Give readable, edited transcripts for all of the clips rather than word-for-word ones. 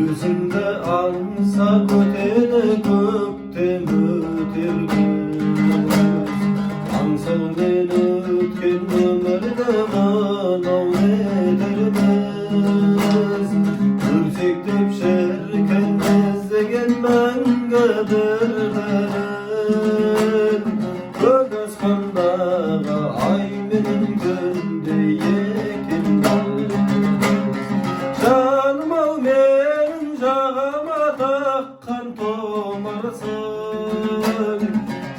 Өзіңді аңса көтеді көктем өтерміз. Аңсаумен өткен өмірді мынау нетерміз. Көрсек деп шіркін іздеген мәңгі бір-бірін. Көк аспандағы ай менен күндей екенбіз. Жаным-ау менің жағама таққан томарсың.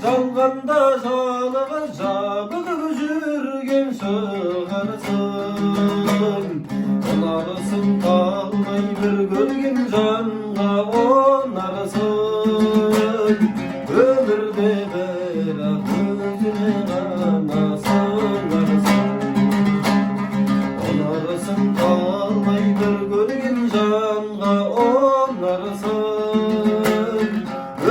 Жалғанда жалығы жабығып жүрген шығарсың. Ұнарсың қалмай бір көрген жанға онарсың. Өмірде бірақ өзіне ғана сыңарсың. Ұнарсың қалмай бір көрген жанға онарсың.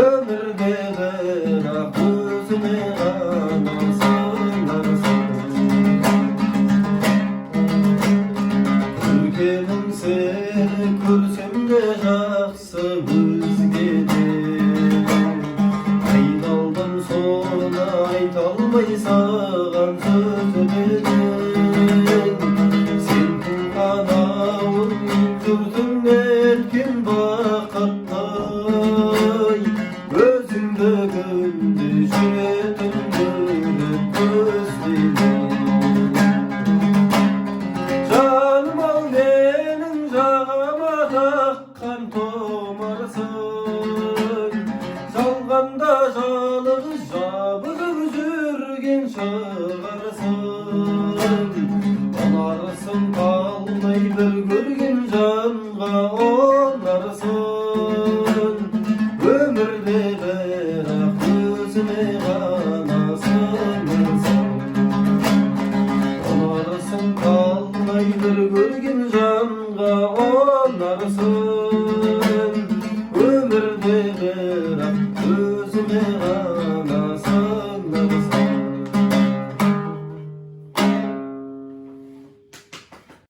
Өмірде бірақ өзіне ғана сыңарсың. Көркемім сені көрсем де жақсы өзгеден. Айналдым соны айта алмай саған сөзбенен. Сен туған ауыл жұртың неткен бақыттай. Өзіңді күнде жүретін көріп көзбенен. Жаным-ау менің жағама таққан томарсың. Жалғанда жалығы жабығып жүрген шығарсың. Ұнарсың қалмай бір көрген жанға онарсың. Өмірде бірақ өзіне ғана сыңарсың. Ұнарсың қалмай бір көрген жанға онарсың.